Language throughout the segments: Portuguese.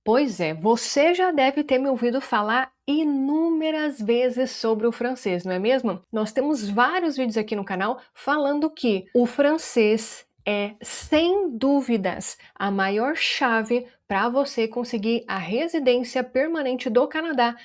Pois é, você já deve ter me ouvido falar inúmeras vezes sobre o francês, não é mesmo? Nós temos vários vídeos aqui no canal falando que o francês é, sem dúvidas, a maior chave para você conseguir a residência permanente do Canadá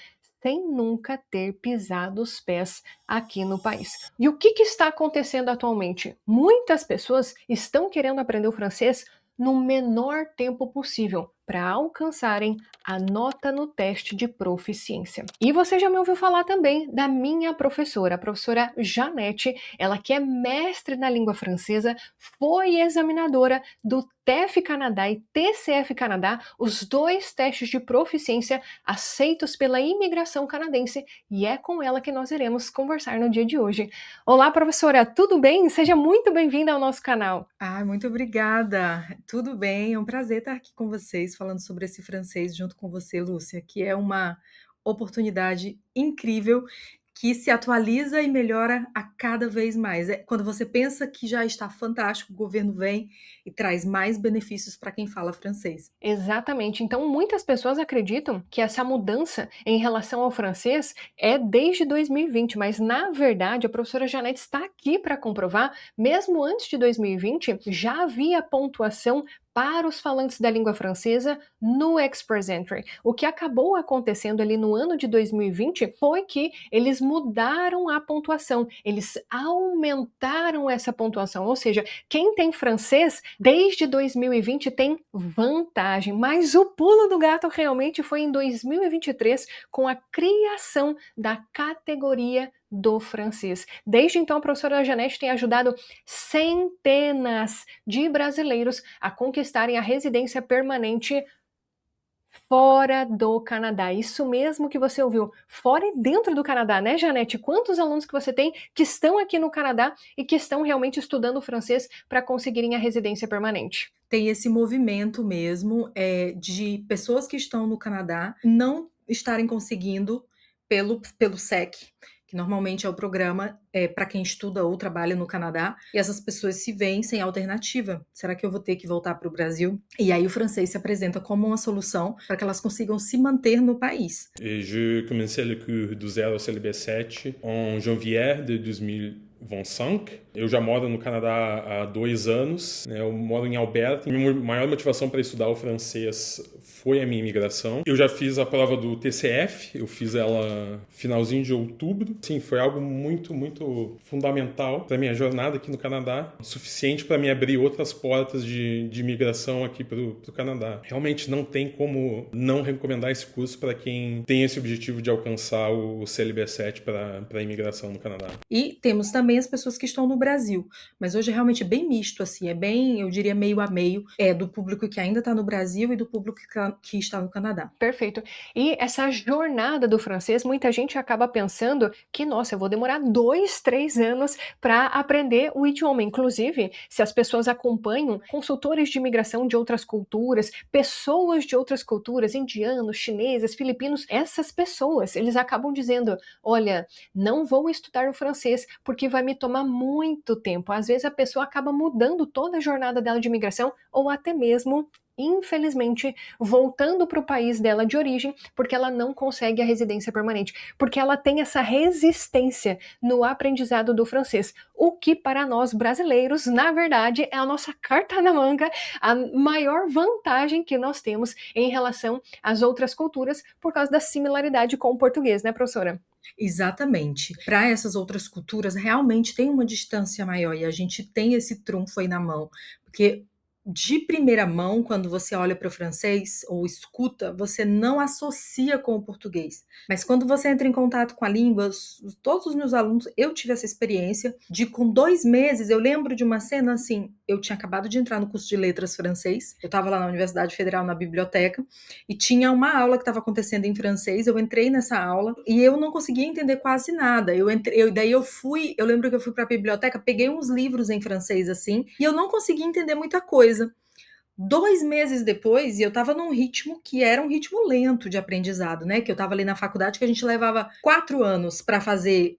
sem nunca ter pisado os pés aqui no país. E o que está acontecendo atualmente? Muitas pessoas estão querendo aprender o francês no menor tempo possível para alcançarem a nota no teste de proficiência. E você já me ouviu falar também da minha professora, a professora Janete, ela que é mestre na língua francesa, foi examinadora do TEF Canadá e TCF Canadá, os dois testes de proficiência aceitos pela imigração canadense, e é com ela que nós iremos conversar no dia de hoje. Olá, professora, tudo bem? Seja muito bem-vinda ao nosso canal. Muito obrigada. Tudo bem, é um prazer estar aqui com vocês, falando sobre esse francês junto com você, Lúcia, que é uma oportunidade incrível que se atualiza e melhora a cada vez mais. Quando você pensa que já está fantástico, o governo vem e traz mais benefícios para quem fala francês. Exatamente. Então, muitas pessoas acreditam que essa mudança em relação ao francês é desde 2020, mas na verdade a professora Janete está aqui para comprovar, mesmo antes de 2020, já havia pontuação para os falantes da língua francesa no Express Entry. O que acabou acontecendo ali no ano de 2020 foi que eles mudaram a pontuação, eles aumentaram essa pontuação, ou seja, quem tem francês desde 2020 tem vantagem, mas o pulo do gato realmente foi em 2023 com a criação da categoria do francês. Desde então, a professora Janete tem ajudado centenas de brasileiros a conquistarem a residência permanente fora do Canadá. Isso mesmo que você ouviu, fora e dentro do Canadá, né, Janete? Quantos alunos que você tem que estão aqui no Canadá e que estão realmente estudando francês para conseguirem a residência permanente? Tem esse movimento mesmo de pessoas que estão no Canadá não estarem conseguindo pelo SEC, que normalmente é o programa para quem estuda ou trabalha no Canadá, e essas pessoas se veem sem alternativa. Será que eu vou ter que voltar para o Brasil? E aí o francês se apresenta como uma solução para que elas consigam se manter no país. Et je commençais le cours do zero ao CLB7 en janvier de 2025. Eu já moro no Canadá há 2 anos, né? Eu moro em Alberta. Minha maior motivação para estudar o francês foi a minha imigração. Eu já fiz a prova do TCF, eu fiz ela finalzinho de outubro. Sim, foi algo muito, muito fundamental para minha jornada aqui no Canadá, suficiente para me abrir outras portas de imigração aqui para o Canadá. Realmente não tem como não recomendar esse curso para quem tem esse objetivo de alcançar o CLB7 para a imigração no Canadá. E temos também as pessoas que estão no Brasil, mas hoje é realmente bem misto, assim, é bem, eu diria, meio a meio, do público que ainda está no Brasil e do público que está no Canadá. Perfeito. E essa jornada do francês, muita gente acaba pensando que, nossa, eu vou demorar 2, 3 anos para aprender o idioma. Inclusive, se as pessoas acompanham consultores de imigração de outras culturas, pessoas de outras culturas, indianos, chineses, filipinos, essas pessoas, eles acabam dizendo, olha, não vou estudar o francês porque vai me tomar muito tempo. Às vezes a pessoa acaba mudando toda a jornada dela de imigração ou até mesmo infelizmente, voltando para o país dela de origem, porque ela não consegue a residência permanente, porque ela tem essa resistência no aprendizado do francês, o que para nós brasileiros, na verdade, é a nossa carta na manga, a maior vantagem que nós temos em relação às outras culturas, por causa da similaridade com o português, né, professora? Exatamente. Para essas outras culturas, realmente tem uma distância maior e a gente tem esse trunfo aí na mão, porque de primeira mão, quando você olha para o francês ou escuta, você não associa com o português. Mas quando você entra em contato com a língua, todos os meus alunos, eu tive essa experiência de com 2 meses, eu lembro de uma cena assim, eu tinha acabado de entrar no curso de letras francês, eu estava lá na Universidade Federal, na biblioteca, e tinha uma aula que estava acontecendo em francês, eu entrei nessa aula e eu não conseguia entender quase nada. Eu lembro que eu fui para a biblioteca, peguei uns livros em francês assim, e eu não conseguia entender muita coisa. 2 meses depois, e eu estava num ritmo que era um ritmo lento de aprendizado, né? Que eu estava ali na faculdade, que a gente levava 4 anos para fazer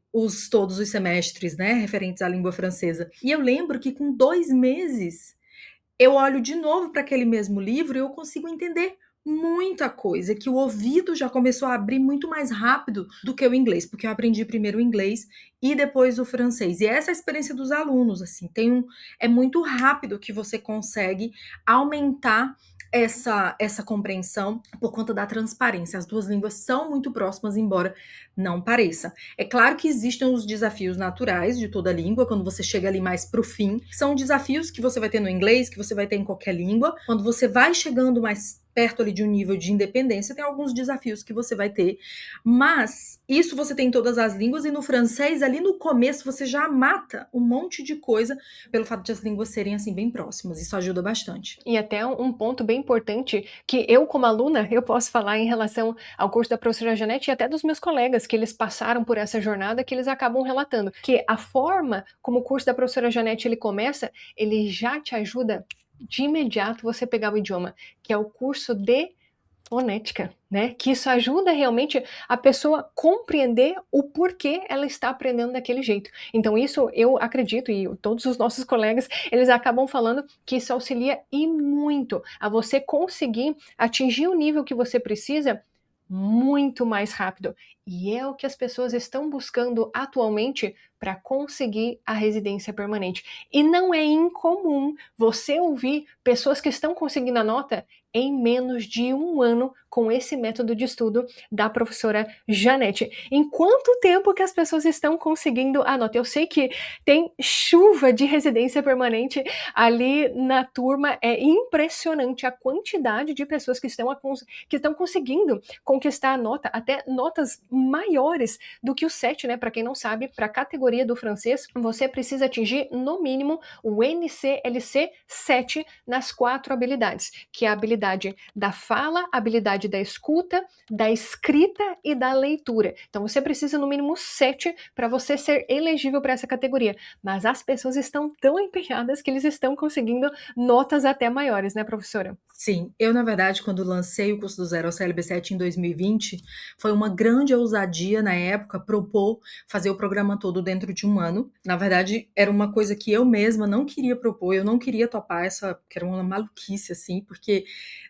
todos os semestres, né? Referentes à língua francesa. E eu lembro que com 2 meses, eu olho de novo para aquele mesmo livro e eu consigo entender muita coisa, que o ouvido já começou a abrir muito mais rápido do que o inglês, porque eu aprendi primeiro o inglês e depois o francês. E essa é a experiência dos alunos, assim, é muito rápido que você consegue aumentar essa compreensão por conta da transparência. As duas línguas são muito próximas, embora não pareça. É claro que existem os desafios naturais de toda língua, quando você chega ali mais pro fim. São desafios que você vai ter no inglês, que você vai ter em qualquer língua. Quando você vai chegando mais perto ali de um nível de independência, tem alguns desafios que você vai ter, mas isso você tem em todas as línguas, e no francês, ali no começo, você já mata um monte de coisa pelo fato de as línguas serem, assim, bem próximas. Isso ajuda bastante. E até um ponto bem importante que eu, como aluna, eu posso falar em relação ao curso da professora Janete e até dos meus colegas que eles passaram por essa jornada, que eles acabam relatando que a forma como o curso da professora Janete ele começa, ele já te ajuda de imediato você pegar o idioma, que é o curso de fonética, né? Que isso ajuda realmente a pessoa compreender o porquê ela está aprendendo daquele jeito. Então isso eu acredito, e todos os nossos colegas, eles acabam falando que isso auxilia e muito a você conseguir atingir o nível que você precisa muito mais rápido. E é o que as pessoas estão buscando atualmente para conseguir a residência permanente. E não é incomum você ouvir pessoas que estão conseguindo a nota em menos de 1 ano com esse método de estudo da professora Janete. Em quanto tempo que as pessoas estão conseguindo a nota? Eu sei que tem chuva de residência permanente ali na turma, é impressionante a quantidade de pessoas que estão conseguindo conquistar a nota, até notas maiores do que o 7, né? Para quem não sabe, para a categoria do francês, você precisa atingir no mínimo o NCLC 7 nas 4 habilidades, que é a habilidade da fala, a habilidade da escuta, da escrita e da leitura. Então você precisa no mínimo 7 para você ser elegível para essa categoria. Mas as pessoas estão tão empenhadas que eles estão conseguindo notas até maiores, né, professora? Sim, eu, na verdade, quando lancei o curso do Zero ao CLB7 em 2020, foi uma grande ousadia na época propor fazer o programa todo dentro de 1 ano. Na verdade, era uma coisa que eu mesma não queria propor, eu não queria topar que era uma maluquice, assim, porque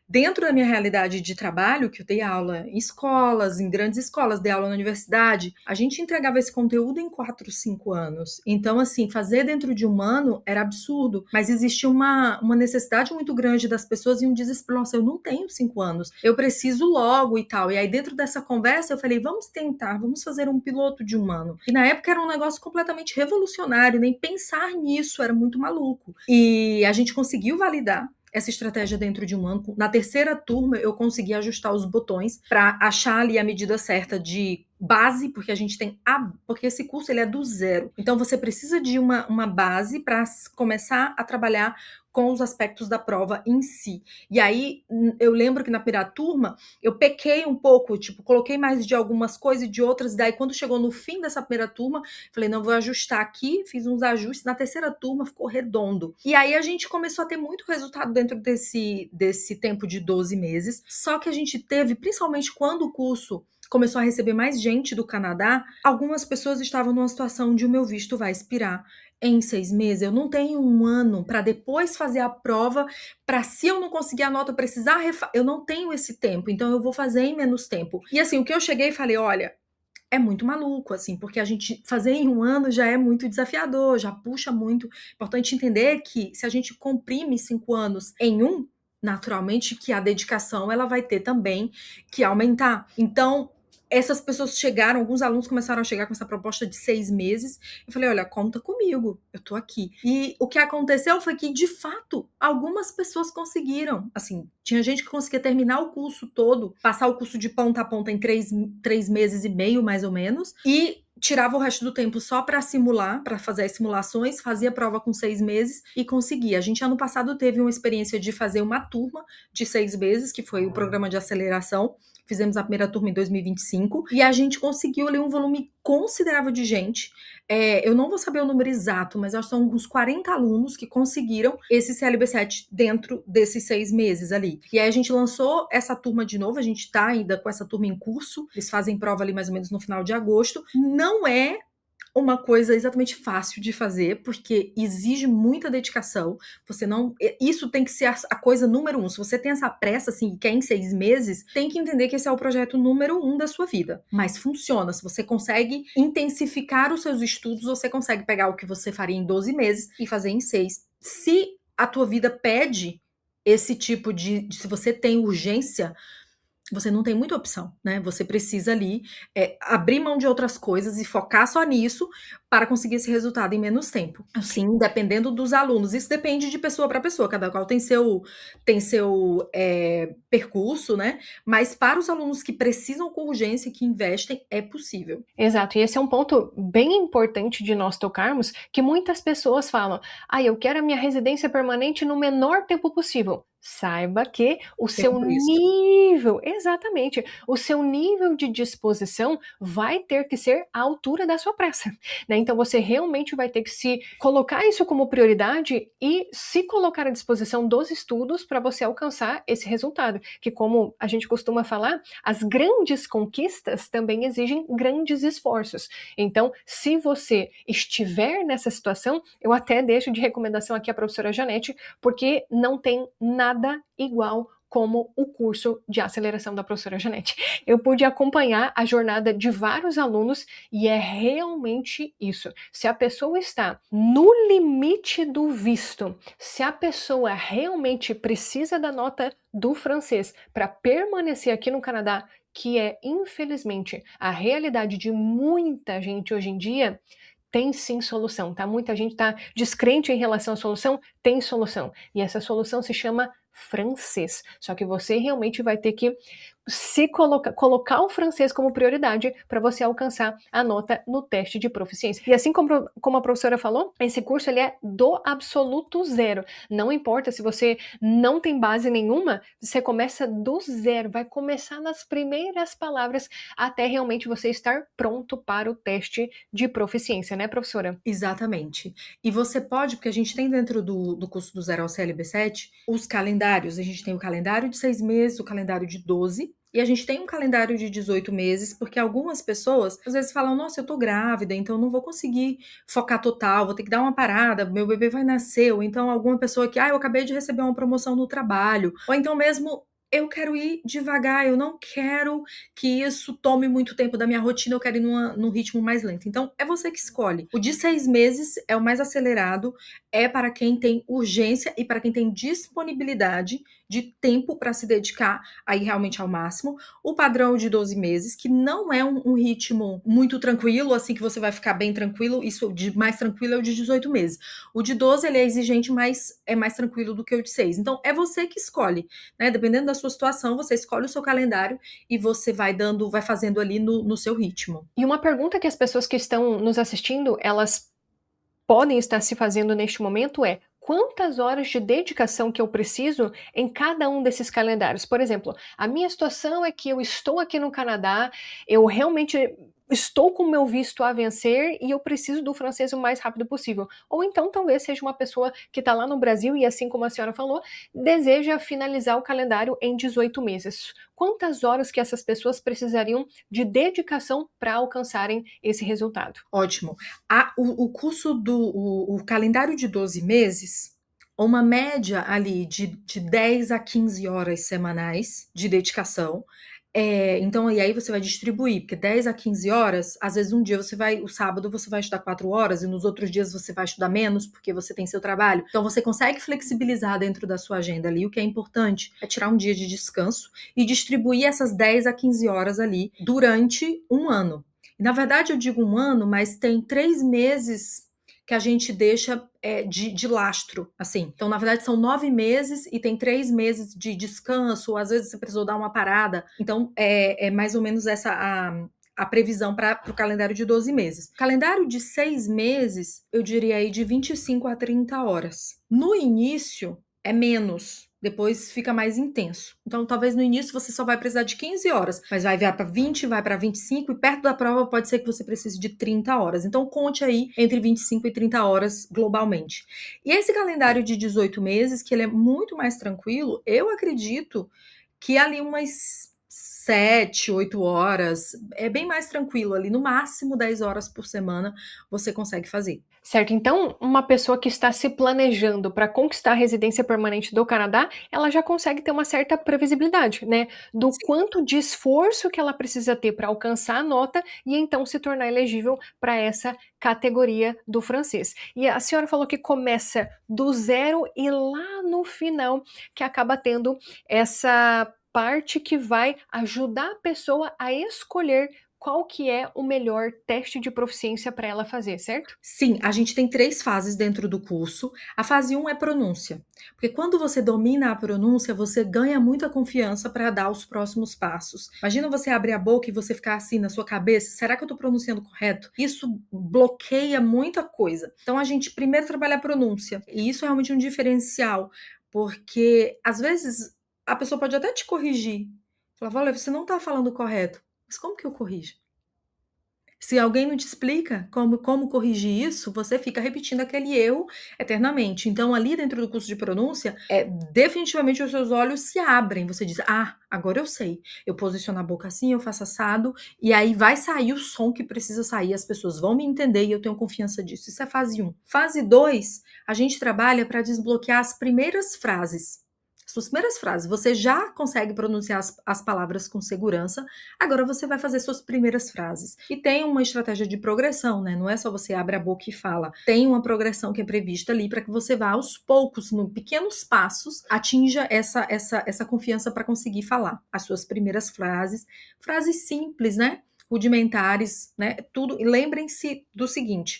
dentro da minha realidade de trabalho, que eu dei aula em escolas, em grandes escolas, dei aula na universidade, a gente entregava esse conteúdo em 4, 5 anos. Então, assim, fazer dentro de 1 ano era absurdo, mas existia uma necessidade muito grande das pessoas e um desespero. Nossa, eu não tenho 5 anos, eu preciso logo e tal. E aí, dentro dessa conversa, eu falei, vamos tentar, vamos fazer um piloto de 1 ano. E na época era um negócio completamente revolucionário, nem pensar nisso era muito maluco. E a gente conseguiu validar essa estratégia dentro de 1 ano. Na terceira turma, eu consegui ajustar os botões para achar ali a medida certa de base, porque a gente tem porque esse curso ele é do zero. Então você precisa de uma base para começar a trabalhar com os aspectos da prova em si. E aí eu lembro que na primeira turma eu pequei um pouco, tipo, coloquei mais de algumas coisas e de outras, e daí quando chegou no fim dessa primeira turma, falei, não, vou ajustar aqui, fiz uns ajustes, na terceira turma ficou redondo. E aí a gente começou a ter muito resultado dentro desse tempo de 12 meses, só que a gente teve, principalmente quando o curso começou a receber mais gente do Canadá, algumas pessoas estavam numa situação de o meu visto vai expirar em 6 meses, eu não tenho 1 ano para depois fazer a prova, para se eu não conseguir a nota, eu precisar eu não tenho esse tempo, então eu vou fazer em menos tempo. E assim, o que eu cheguei e falei, olha, é muito maluco, assim, porque a gente fazer em 1 ano já é muito desafiador, já puxa muito. Importante entender que se a gente comprime 5 anos em 1, naturalmente que a dedicação ela vai ter também que aumentar. Então, essas pessoas chegaram, alguns alunos começaram a chegar com essa proposta de 6 meses. Eu falei, olha, conta comigo, eu tô aqui. E o que aconteceu foi que, de fato, algumas pessoas conseguiram. Assim, tinha gente que conseguia terminar o curso todo, passar o curso de ponta a ponta em 3 meses e meio, mais ou menos, e tirava o resto do tempo só para simular, para fazer as simulações, fazia prova com 6 meses e conseguia. A gente, ano passado, teve uma experiência de fazer uma turma de 6 meses, que foi o programa de aceleração. Fizemos a primeira turma em 2025 e a gente conseguiu ali um volume considerável de gente. Eu não vou saber o número exato, mas acho que são uns 40 alunos que conseguiram esse CLB7 dentro desses 6 meses ali. E aí a gente lançou essa turma de novo, a gente está ainda com essa turma em curso, eles fazem prova ali mais ou menos no final de agosto. Não é uma coisa exatamente fácil de fazer, porque exige muita dedicação. Você não, isso tem que ser a coisa número 1. Se você tem essa pressa, assim, e quer em 6 meses, tem que entender que esse é o projeto número 1 da sua vida. Mas funciona. Se você consegue intensificar os seus estudos, você consegue pegar o que você faria em 12 meses e fazer em 6. Se a tua vida pede esse tipo se você tem urgência, você não tem muita opção, né? Você precisa ali abrir mão de outras coisas e focar só nisso para conseguir esse resultado em menos tempo. Assim, dependendo dos alunos. Isso depende de pessoa para pessoa. Cada qual tem seu percurso, né? Mas para os alunos que precisam com urgência, que investem, é possível. Exato, e esse é um ponto bem importante de nós tocarmos, que muitas pessoas falam, eu quero a minha residência permanente no menor tempo possível. Saiba que o seu nível, exatamente, o seu nível de disposição vai ter que ser à altura da sua pressa, né? Então você realmente vai ter que se colocar isso como prioridade e se colocar à disposição dos estudos para você alcançar esse resultado, que como a gente costuma falar, as grandes conquistas também exigem grandes esforços. Então, se você estiver nessa situação, eu até deixo de recomendação aqui a professora Janete, porque não tem nada igual como o curso de aceleração da professora Janete. Eu pude acompanhar a jornada de vários alunos e é realmente isso. Se a pessoa está no limite do visto, se a pessoa realmente precisa da nota do francês para permanecer aqui no Canadá, que é, infelizmente, a realidade de muita gente hoje em dia, tem sim solução, tá? Muita gente tá descrente em relação à solução, tem solução. E essa solução se chama francês. Só que você realmente vai ter que se colocar o francês como prioridade para você alcançar a nota no teste de proficiência. E assim como a professora falou, esse curso ele é do absoluto zero. Não importa se você não tem base nenhuma, você começa do zero, vai começar nas primeiras palavras até realmente você estar pronto para o teste de proficiência, né, professora? Exatamente. E você pode, porque a gente tem dentro do curso do Zero ao CLB7, os calendários. A gente tem o calendário de 6 meses, o calendário de 12, e a gente tem um calendário de 18 meses, porque algumas pessoas às vezes falam, nossa, eu tô grávida, então eu não vou conseguir focar total, vou ter que dar uma parada, meu bebê vai nascer, ou então alguma pessoa que, eu acabei de receber uma promoção no trabalho, ou então mesmo eu quero ir devagar, eu não quero que isso tome muito tempo da minha rotina, eu quero ir num ritmo mais lento. Então, é você que escolhe. O de 6 meses é o mais acelerado, é para quem tem urgência e para quem tem disponibilidade de tempo para se dedicar aí realmente ao máximo. O padrão de 12 meses, que não é um ritmo muito tranquilo, assim que você vai ficar bem tranquilo, isso de mais tranquilo é o de 18 meses. O de 12, ele é exigente, mas é mais tranquilo do que o de 6. Então, é você que escolhe, né? Dependendo da sua situação, você escolhe o seu calendário e você vai fazendo ali no seu ritmo. E uma pergunta que as pessoas que estão nos assistindo, elas podem estar se fazendo neste momento é: quantas horas de dedicação que eu preciso em cada um desses calendários? Por exemplo, a minha situação é que eu estou aqui no Canadá, eu realmente estou com o meu visto a vencer e eu preciso do francês o mais rápido possível. Ou então talvez seja uma pessoa que está lá no Brasil e, assim como a senhora falou, deseja finalizar o calendário em 18 meses. Quantas horas que essas pessoas precisariam de dedicação para alcançarem esse resultado? Ótimo. O curso o calendário de 12 meses, uma média ali de 10 a 15 horas semanais de dedicação. Então, e aí você vai distribuir, porque 10 a 15 horas, às vezes o sábado você vai estudar 4 horas e nos outros dias você vai estudar menos, porque você tem seu trabalho. Então, você consegue flexibilizar dentro da sua agenda ali. O que é importante é tirar um dia de descanso e distribuir essas 10 a 15 horas ali durante um ano. E, na verdade, eu digo um ano, mas tem 3 meses que a gente deixa de lastro, assim. Então, na verdade, são 9 meses e tem 3 meses de descanso, ou às vezes você precisou dar uma parada. Então, é mais ou menos essa a previsão para o calendário de 12 meses. O calendário de 6 meses, eu diria aí de 25 a 30 horas. No início, é menos. Depois fica mais intenso. Então, talvez no início você só vai precisar de 15 horas, mas vai para 20, vai para 25 e perto da prova pode ser que você precise de 30 horas. Então, conte aí entre 25 e 30 horas globalmente. E esse calendário de 18 meses, que ele é muito mais tranquilo, eu acredito que ali umas 7, 8 horas, é bem mais tranquilo ali, no máximo 10 horas por semana você consegue fazer. Certo, então uma pessoa que está se planejando para conquistar a residência permanente do Canadá, ela já consegue ter uma certa previsibilidade, né, do Sim. quanto de esforço que ela precisa ter para alcançar a nota e então se tornar elegível para essa categoria do francês. E a senhora falou que começa do zero e lá no final que acaba tendo essa parte que vai ajudar a pessoa a escolher qual que é o melhor teste de proficiência para ela fazer, certo? Sim, a gente tem 3 fases dentro do curso. A fase 1 é pronúncia, porque quando você domina a pronúncia, você ganha muita confiança para dar os próximos passos. Imagina você abrir a boca e você ficar assim na sua cabeça: "Será que eu estou pronunciando correto?". Isso bloqueia muita coisa. Então a gente primeiro trabalha a pronúncia, e isso é realmente um diferencial, porque às vezes a pessoa pode até te corrigir, falar: "Olha, você não está falando correto", mas como que eu corrijo? Se alguém não te explica como corrigir isso, você fica repetindo aquele erro eternamente. Então, ali dentro do curso de pronúncia, definitivamente os seus olhos se abrem. Você diz: "Ah, agora eu sei. Eu posiciono a boca assim, eu faço assado", e aí vai sair o som que precisa sair, as pessoas vão me entender e eu tenho confiança disso. Isso é fase 1. Fase 2, a gente trabalha para desbloquear as primeiras frases. Suas primeiras frases, você já consegue pronunciar as palavras com segurança, agora você vai fazer suas primeiras frases. E tem uma estratégia de progressão, né? Não é só você abre a boca e fala. Tem uma progressão que é prevista ali para que você vá aos poucos, em pequenos passos, atinja essa confiança para conseguir falar as suas primeiras frases simples, né? Rudimentares, né? Tudo. E lembrem-se do seguinte: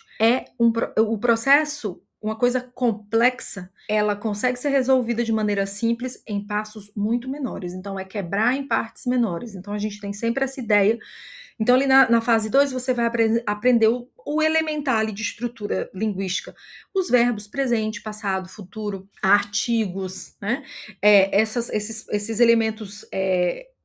o processo, uma coisa complexa, ela consegue ser resolvida de maneira simples em passos muito menores. Então, é quebrar em partes menores. Então, a gente tem sempre essa ideia. Então, ali na fase 2, você vai aprender o elementar ali de estrutura linguística. Os verbos presente, passado, futuro, artigos, né? Esses elementos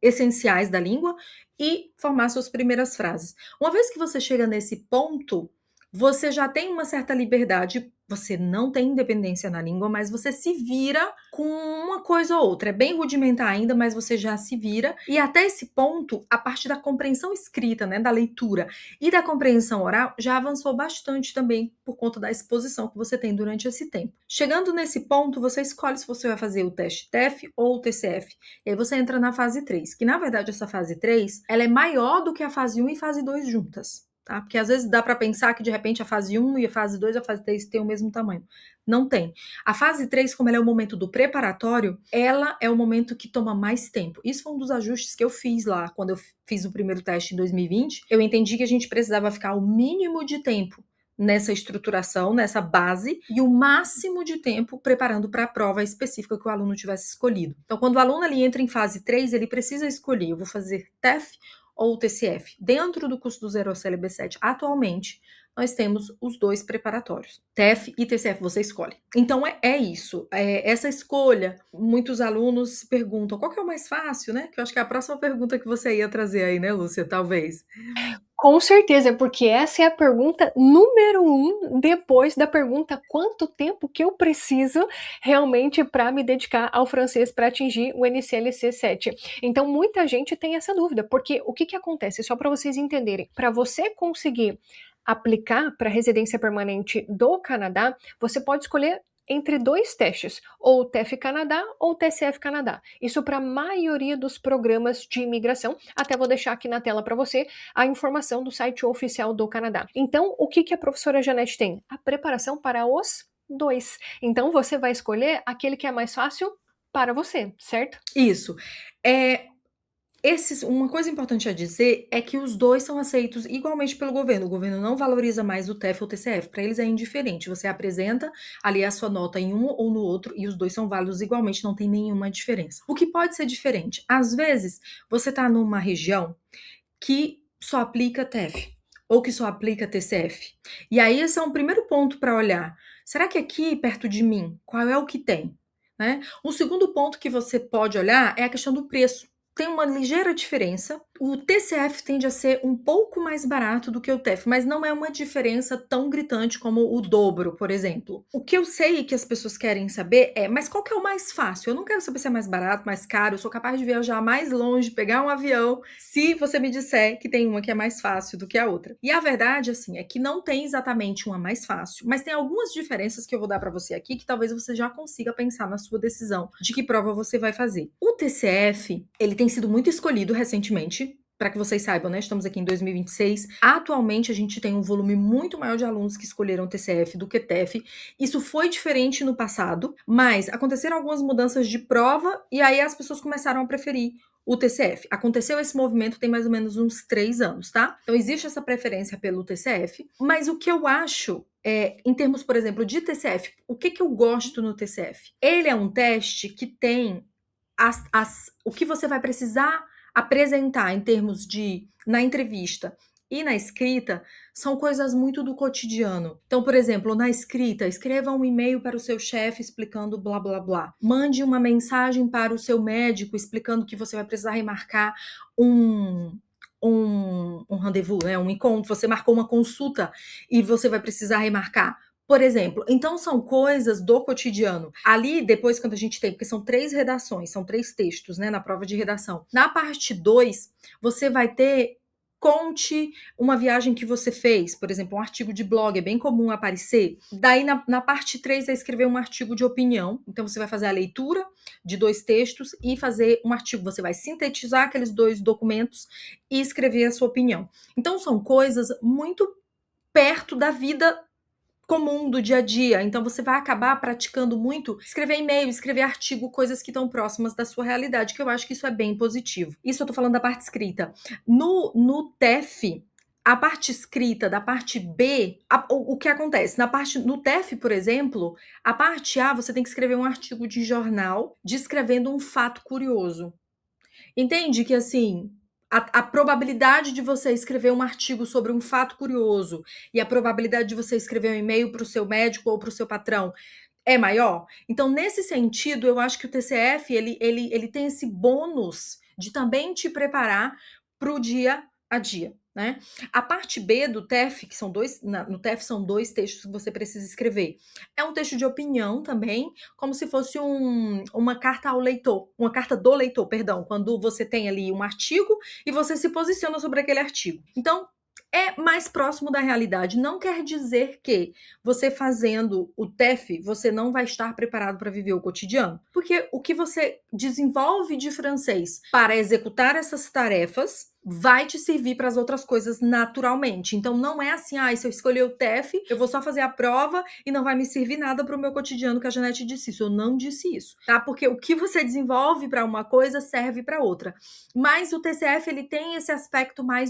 essenciais da língua e formar suas primeiras frases. Uma vez que você chega nesse ponto, você já tem uma certa liberdade, você não tem independência na língua, mas você se vira com uma coisa ou outra. É bem rudimentar ainda, mas você já se vira. E até esse ponto, a parte da compreensão escrita, né, da leitura e da compreensão oral, já avançou bastante também por conta da exposição que você tem durante esse tempo. Chegando nesse ponto, você escolhe se você vai fazer o teste TEF ou o TCF. E aí você entra na fase 3, que na verdade essa fase 3, ela é maior do que a fase 1 e fase 2 juntas. Tá? Porque às vezes dá para pensar que de repente a fase 1 e a fase 2 e a fase 3 têm o mesmo tamanho. Não tem. A fase 3, como ela é o momento do preparatório, ela é o momento que toma mais tempo. Isso foi um dos ajustes que eu fiz lá, quando eu fiz o primeiro teste em 2020. Eu entendi que a gente precisava ficar o mínimo de tempo nessa estruturação, nessa base, e o máximo de tempo preparando para a prova específica que o aluno tivesse escolhido. Então, quando o aluno ali entra em fase 3, ele precisa escolher: eu vou fazer TEF ou o TCF. Dentro do curso do Zero ao CLB7, atualmente, nós temos os 2 preparatórios. TEF e TCF, você escolhe. Então, é isso. Essa escolha, muitos alunos se perguntam: qual que é o mais fácil, né? Que eu acho que é a próxima pergunta que você ia trazer aí, né, Lúcia? Talvez. Com certeza, porque essa é a pergunta número 1, depois da pergunta: quanto tempo que eu preciso realmente para me dedicar ao francês para atingir o NCLC 7. Então, muita gente tem essa dúvida, porque o que acontece? Só para vocês entenderem, para você conseguir aplicar para a residência permanente do Canadá, você pode escolher entre 2 testes, ou o TEF Canadá ou o TCF Canadá. Isso para a maioria dos programas de imigração. Até vou deixar aqui na tela para você a informação do site oficial do Canadá. Então, o que a professora Janete tem? A preparação para os 2. Então, você vai escolher aquele que é mais fácil para você, certo? Isso. Uma coisa importante a dizer é que os 2 são aceitos igualmente pelo governo. O governo não valoriza mais o TEF ou o TCF. Para eles é indiferente. Você apresenta ali a sua nota em um ou no outro e os 2 são válidos igualmente, não tem nenhuma diferença. O que pode ser diferente? Às vezes, você está numa região que só aplica TEF ou que só aplica TCF. E aí esse é um primeiro ponto para olhar. Será que aqui perto de mim, qual é o que tem? Né? O segundo ponto que você pode olhar é a questão do preço. Tem uma ligeira diferença O TCF tende a ser um pouco mais barato do que o TEF, mas não é uma diferença tão gritante como o dobro, por exemplo. O que eu sei que as pessoas querem saber é, mas qual que é o mais fácil? Eu não quero saber se é mais barato, mais caro, eu sou capaz de viajar mais longe, pegar um avião, se você me disser que tem uma que é mais fácil do que a outra. E a verdade, assim, é que não tem exatamente uma mais fácil, mas tem algumas diferenças que eu vou dar para você aqui que talvez você já consiga pensar na sua decisão de que prova você vai fazer. O TCF, ele tem sido muito escolhido recentemente. Para que vocês saibam, né? Estamos aqui em 2026. Atualmente, a gente tem um volume muito maior de alunos que escolheram TCF do que TEF. Isso foi diferente no passado, mas aconteceram algumas mudanças de prova e aí as pessoas começaram a preferir o TCF. Aconteceu esse movimento tem mais ou menos uns 3 anos, tá? Então, existe essa preferência pelo TCF, mas o que eu acho em termos, por exemplo, de TCF, o que eu gosto no TCF? Ele é um teste que tem o que você vai precisar apresentar em termos de, na entrevista e na escrita, são coisas muito do cotidiano. Então, por exemplo, na escrita, escreva um e-mail para o seu chefe explicando blá blá blá. Mande uma mensagem para o seu médico explicando que você vai precisar remarcar um rendezvous, né? Um encontro. Você marcou uma consulta e você vai precisar remarcar. Por exemplo, então são coisas do cotidiano. Ali, depois, quando a gente tem, porque são 3 redações, são 3 textos, né, na prova de redação. Na parte 2, você vai ter conte uma viagem que você fez, por exemplo, um artigo de blog, é bem comum aparecer. Daí, na parte 3, é escrever um artigo de opinião. Então, você vai fazer a leitura de 2 textos e fazer um artigo. Você vai sintetizar aqueles 2 documentos e escrever a sua opinião. Então, são coisas muito perto da vida comum do dia a dia, então você vai acabar praticando muito escrever e-mail, escrever artigo, coisas que estão próximas da sua realidade, que eu acho que isso é bem positivo. Isso eu tô falando da parte escrita. No TEF, a parte escrita da parte B, o que acontece? No TEF, por exemplo, a parte A, você tem que escrever um artigo de jornal descrevendo um fato curioso. Entende que, assim, a probabilidade de você escrever um artigo sobre um fato curioso e a probabilidade de você escrever um e-mail para o seu médico ou para o seu patrão é maior? Então, nesse sentido, eu acho que o TCF, ele tem esse bônus de também te preparar para o dia a dia, né? A parte B do TEF, que são no TEF são 2 textos que você precisa escrever. É um texto de opinião também, como se fosse uma carta ao leitor, uma carta do leitor, perdão, quando você tem ali um artigo e você se posiciona sobre aquele artigo. Então, é mais próximo da realidade. Não quer dizer que você fazendo o TEF, você não vai estar preparado para viver o cotidiano. Porque o que você desenvolve de francês para executar essas tarefas vai te servir para as outras coisas naturalmente. Então, não é assim, se eu escolher o TEF, eu vou só fazer a prova e não vai me servir nada para o meu cotidiano, que a Janete disse isso. Eu não disse isso, tá? Porque o que você desenvolve para uma coisa serve para outra. Mas o TCF, ele tem esse aspecto mais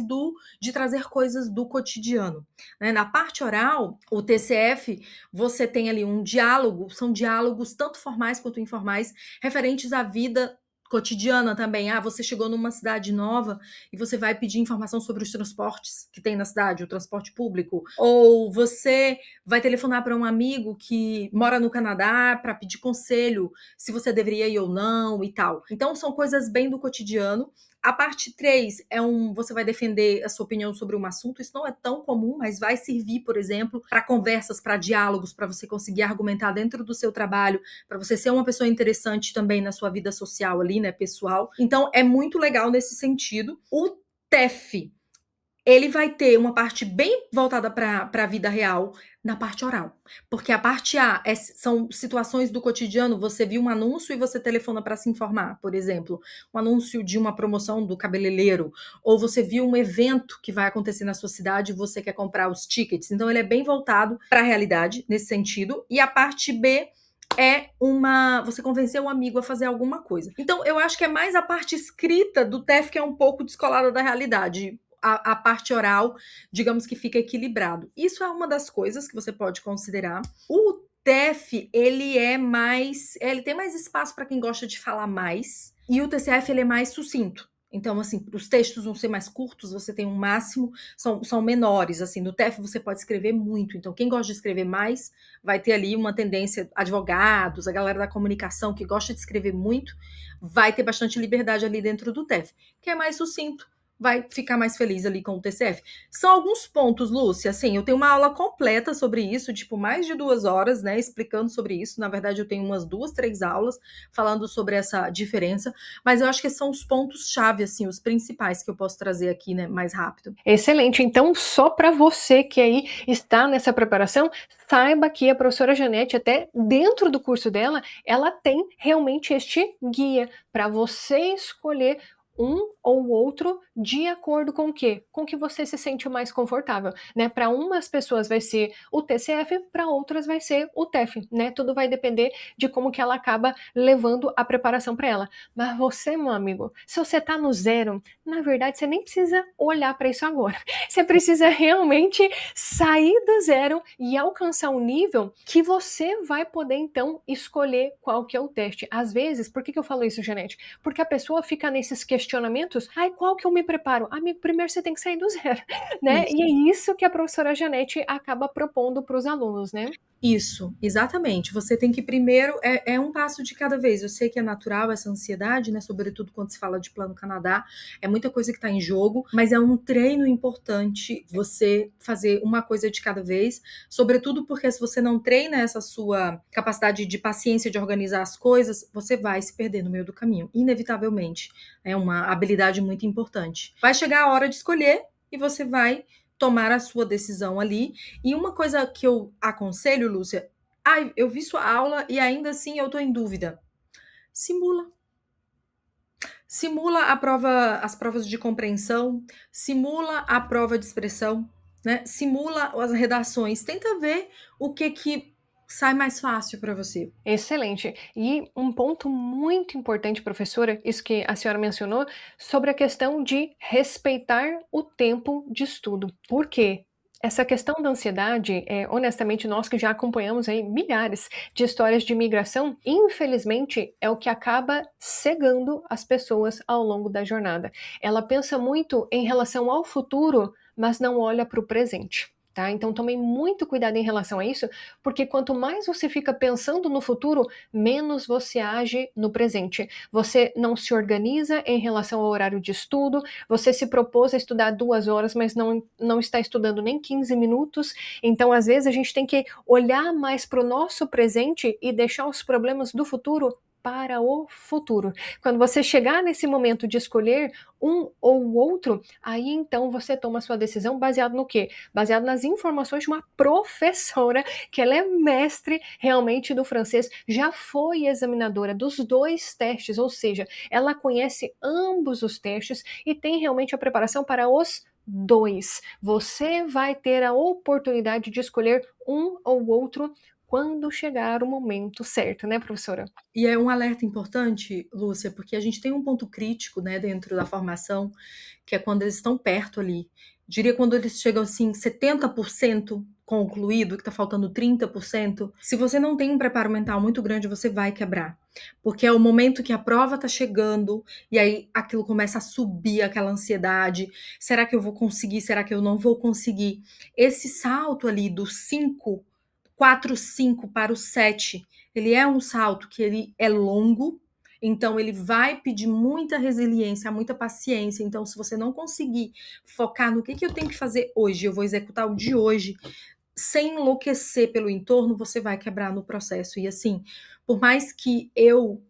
de trazer coisas do cotidiano, né? Na parte oral, o TCF, você tem ali um diálogo, são diálogos tanto formais quanto informais, referentes à vida cotidiana também. Você chegou numa cidade nova e você vai pedir informação sobre os transportes que tem na cidade, o transporte público. Ou você vai telefonar para um amigo que mora no Canadá para pedir conselho se você deveria ir ou não e tal. Então, são coisas bem do cotidiano. A parte 3 você vai defender a sua opinião sobre um assunto. Isso não é tão comum, mas vai servir, por exemplo, para conversas, para diálogos, para você conseguir argumentar dentro do seu trabalho, para você ser uma pessoa interessante também na sua vida social ali, né, pessoal. Então, é muito legal nesse sentido. O TEF, ele vai ter uma parte bem voltada para a vida real na parte oral. Porque a parte A são situações do cotidiano, você viu um anúncio e você telefona para se informar, por exemplo, um anúncio de uma promoção do cabeleireiro, ou você viu um evento que vai acontecer na sua cidade e você quer comprar os tickets. Então, ele é bem voltado para a realidade, nesse sentido. E a parte B você convencer um amigo a fazer alguma coisa. Então, eu acho que é mais a parte escrita do TEF que é um pouco descolada da realidade. A parte oral, digamos que fica equilibrado. Isso é uma das coisas que você pode considerar. O TEF, ele tem mais espaço para quem gosta de falar mais, e o TCF, ele é mais sucinto. Então, assim, os textos vão ser mais curtos, você tem um máximo, são menores, assim, no TEF você pode escrever muito, então quem gosta de escrever mais, vai ter ali uma tendência, advogados, a galera da comunicação que gosta de escrever muito, vai ter bastante liberdade ali dentro do TEF, que é mais sucinto, vai ficar mais feliz ali com o TCF. São alguns pontos, Lúcia, assim, eu tenho uma aula completa sobre isso, tipo, mais de 2 horas, né, explicando sobre isso. Na verdade, eu tenho umas 2, 3 aulas falando sobre essa diferença, mas eu acho que são os pontos-chave, assim, os principais que eu posso trazer aqui, né, mais rápido. Excelente. Então, só para você que aí está nessa preparação, saiba que a professora Janete, até dentro do curso dela, ela tem realmente este guia para você escolher um ou outro de acordo com o quê? Com o que você se sente mais confortável, né? Para umas pessoas vai ser o TCF, para outras vai ser o TEF, né? Tudo vai depender de como que ela acaba levando a preparação para ela. Mas você, meu amigo, se você tá no zero, na verdade você nem precisa olhar para isso agora. Você precisa realmente sair do zero e alcançar um nível que você vai poder então escolher qual que é o teste. Às vezes, por que eu falo isso, Janete? Porque a pessoa fica nesses questionamentos, ai, qual que eu me preparo? Amigo, primeiro você tem que sair do zero, né? Isso. E é isso que a professora Janete acaba propondo para os alunos, né? Isso, exatamente. Você tem que primeiro, é um passo de cada vez. Eu sei que é natural essa ansiedade, né? Sobretudo quando se fala de Plano Canadá, é muita coisa que está em jogo, mas é um treino importante você fazer uma coisa de cada vez, sobretudo porque se você não treina essa sua capacidade de paciência de organizar as coisas, você vai se perder no meio do caminho, inevitavelmente. É uma habilidade muito importante. Vai chegar a hora de escolher e você vai tomar a sua decisão ali. E uma coisa que eu aconselho, Lúcia, eu vi sua aula e ainda assim eu tô em dúvida. Simula. Simula a prova, as provas de compreensão, simula a prova de expressão, né? Simula as redações. Tenta ver o que sai mais fácil para você. Excelente. E um ponto muito importante, professora, isso que a senhora mencionou, sobre a questão de respeitar o tempo de estudo. Por quê? Essa questão da ansiedade, honestamente, nós que já acompanhamos aí milhares de histórias de imigração, infelizmente, é o que acaba cegando as pessoas ao longo da jornada. Ela pensa muito em relação ao futuro, mas não olha para o presente. Tá? Então tomem muito cuidado em relação a isso, porque quanto mais você fica pensando no futuro, menos você age no presente. Você não se organiza em relação ao horário de estudo, você se propôs a estudar 2 horas, mas não está estudando nem 15 minutos. Então, às vezes, a gente tem que olhar mais para o nosso presente e deixar os problemas do futuro para o futuro. Quando você chegar nesse momento de escolher um ou outro, aí então você toma a sua decisão baseado no quê? Baseado nas informações de uma professora, que ela é mestre realmente do francês, já foi examinadora dos 2 testes, ou seja, ela conhece ambos os testes e tem realmente a preparação para os 2. Você vai ter a oportunidade de escolher um ou outro quando chegar o momento certo, né, professora? E é um alerta importante, Lúcia, porque a gente tem um ponto crítico, né, dentro da formação, que é quando eles estão perto ali. Diria quando eles chegam assim, 70% concluído, que tá faltando 30%. Se você não tem um preparo mental muito grande, você vai quebrar. Porque é o momento que a prova tá chegando, e aí aquilo começa a subir, aquela ansiedade. Será que eu vou conseguir? Será que eu não vou conseguir? Esse salto ali do 5, 4, 5 para o 7, ele é um salto que ele é longo, então ele vai pedir muita resiliência, muita paciência. Então, se você não conseguir focar no que eu tenho que fazer hoje, eu vou executar o de hoje, sem enlouquecer pelo entorno, você vai quebrar no processo. E assim, por mais que eu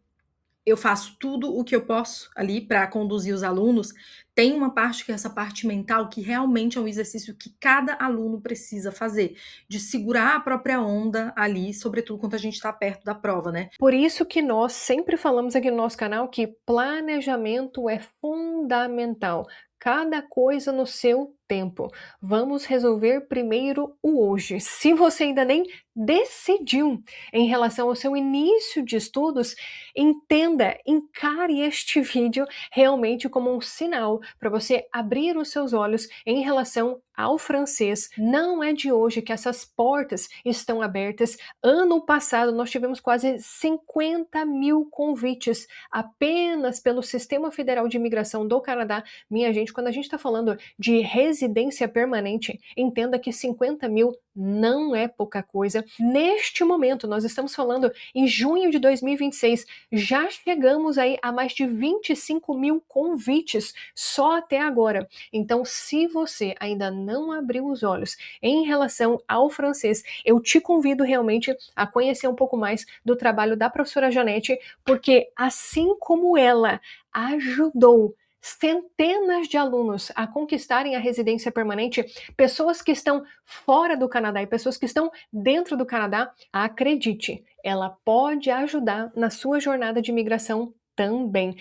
faço tudo o que eu posso ali para conduzir os alunos, tem uma parte que é essa parte mental que realmente é um exercício que cada aluno precisa fazer, de segurar a própria onda ali, sobretudo quando a gente está perto da prova, né? Por isso que nós sempre falamos aqui no nosso canal que planejamento é fundamental. Cada coisa no seu tempo. Vamos resolver primeiro o hoje. Se você ainda nem decidiu em relação ao seu início de estudos, entenda, encare este vídeo realmente como um sinal para você abrir os seus olhos em relação ao francês. Não é de hoje que essas portas estão abertas. Ano passado nós tivemos quase 50 mil convites apenas pelo Sistema Federal de Imigração do Canadá. Minha gente, quando a gente está falando de residência permanente, entenda que 50 mil não é pouca coisa. Neste momento, nós estamos falando em junho de 2026, já chegamos aí a mais de 25 mil convites só até agora. Então, se você ainda não abriu os olhos em relação ao francês, eu te convido realmente a conhecer um pouco mais do trabalho da professora Janete, porque assim como ela ajudou centenas de alunos a conquistarem a residência permanente, pessoas que estão fora do Canadá e pessoas que estão dentro do Canadá, acredite, ela pode ajudar na sua jornada de imigração também.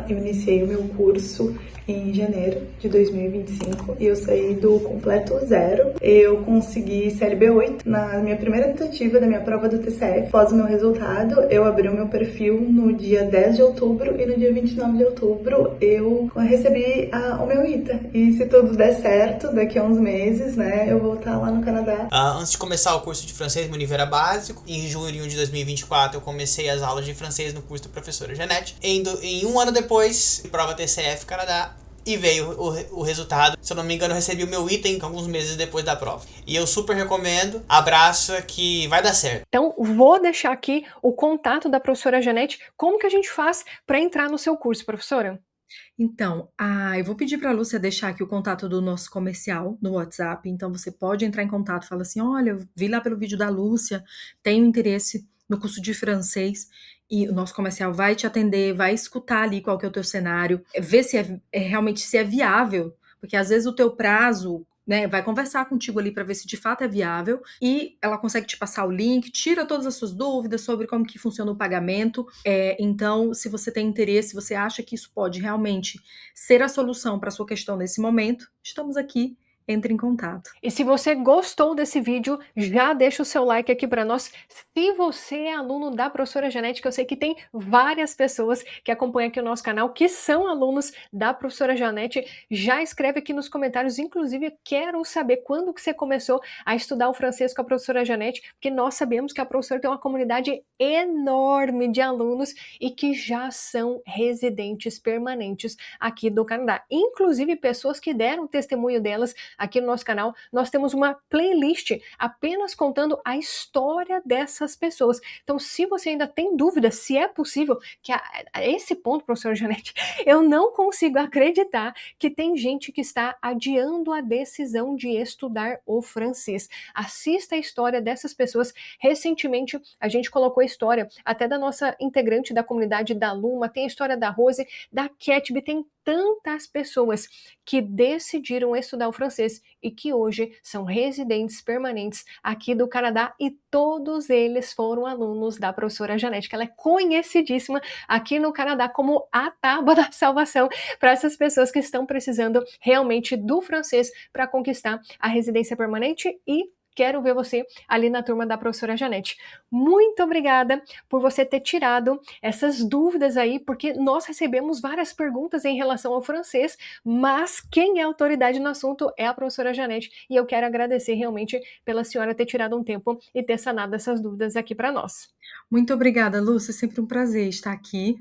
Eu iniciei o meu curso em janeiro de 2025 e eu saí do completo zero. Eu consegui CLB 8 na minha primeira tentativa da minha prova do TCF. Após o meu resultado, eu abri o meu perfil no dia 10 de outubro e no dia 29 de outubro eu recebi o meu ITA. E se tudo der certo, daqui a uns meses, né, eu vou estar lá no Canadá. Antes de começar o curso de francês, meu nível era básico. Em junho de 2024, eu comecei as aulas de francês no curso da professora Janete. Em um ano depois, prova TCF Canadá, e veio o resultado. Se eu não me engano, eu recebi o meu item alguns meses depois da prova. E eu super recomendo. Abraço, que vai dar certo. Então, vou deixar aqui o contato da professora Janete. Como que a gente faz para entrar no seu curso, professora? Então, eu vou pedir para a Lúcia deixar aqui o contato do nosso comercial no WhatsApp. Então, você pode entrar em contato, fala assim: olha, eu vi lá pelo vídeo da Lúcia, tenho interesse no curso de francês. E o nosso comercial vai te atender, vai escutar ali qual que é o teu cenário, ver se realmente se é viável, porque às vezes o teu prazo, né, vai conversar contigo ali para ver se de fato é viável, e ela consegue te passar o link, tira todas as suas dúvidas sobre como que funciona o pagamento. Então, se você tem interesse, se você acha que isso pode realmente ser a solução para a sua questão nesse momento, estamos aqui. Entre em contato. E se você gostou desse vídeo, já deixa o seu like aqui para nós. Se você é aluno da professora Janete, que eu sei que tem várias pessoas que acompanham aqui o nosso canal, que são alunos da professora Janete, já escreve aqui nos comentários. Inclusive, quero saber quando que você começou a estudar o francês com a professora Janete, porque nós sabemos que a professora tem uma comunidade enorme de alunos e que já são residentes permanentes aqui do Canadá. Inclusive, pessoas que deram testemunho delas aqui no nosso canal. Nós temos uma playlist apenas contando a história dessas pessoas. Então, se você ainda tem dúvida se é possível, que a esse ponto, professora Janete, eu não consigo acreditar que tem gente que está adiando a decisão de estudar o francês. Assista a história dessas pessoas. Recentemente, a gente colocou a história até da nossa integrante da comunidade da Luma, tem a história da Rose, da Ketby, tem tantas pessoas que decidiram estudar o francês e que hoje são residentes permanentes aqui do Canadá, e todos eles foram alunos da professora Janete, que ela é conhecidíssima aqui no Canadá como a tábua da salvação para essas pessoas que estão precisando realmente do francês para conquistar a residência permanente. E quero ver você ali na turma da professora Janete. Muito obrigada por você ter tirado essas dúvidas aí, porque nós recebemos várias perguntas em relação ao francês, mas quem é autoridade no assunto é a professora Janete, e eu quero agradecer realmente pela senhora ter tirado um tempo e ter sanado essas dúvidas aqui para nós. Muito obrigada, Lúcia, é sempre um prazer estar aqui.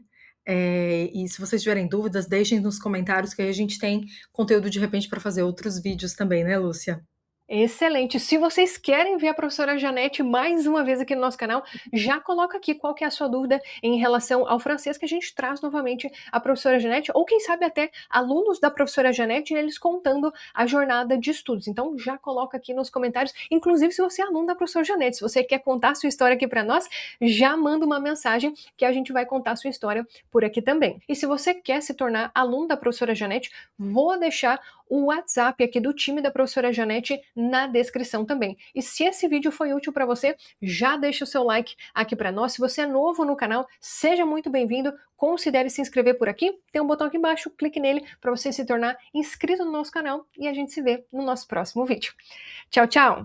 E se vocês tiverem dúvidas, deixem nos comentários, que aí a gente tem conteúdo de repente para fazer outros vídeos também, né, Lúcia? Excelente! Se vocês querem ver a professora Janete mais uma vez aqui no nosso canal, já coloca aqui qual que é a sua dúvida em relação ao francês, que a gente traz novamente a professora Janete, ou quem sabe até alunos da professora Janete, eles contando a jornada de estudos. Então já coloca aqui nos comentários, inclusive se você é aluno da professora Janete, se você quer contar a sua história aqui para nós, já manda uma mensagem que a gente vai contar a sua história por aqui também. E se você quer se tornar aluno da professora Janete, vou deixar o WhatsApp aqui do time da professora Janete na descrição também. E se esse vídeo foi útil para você, já deixa o seu like aqui para nós. Se você é novo no canal, seja muito bem-vindo. Considere se inscrever por aqui. Tem um botão aqui embaixo, clique nele para você se tornar inscrito no nosso canal, e a gente se vê no nosso próximo vídeo. Tchau, tchau!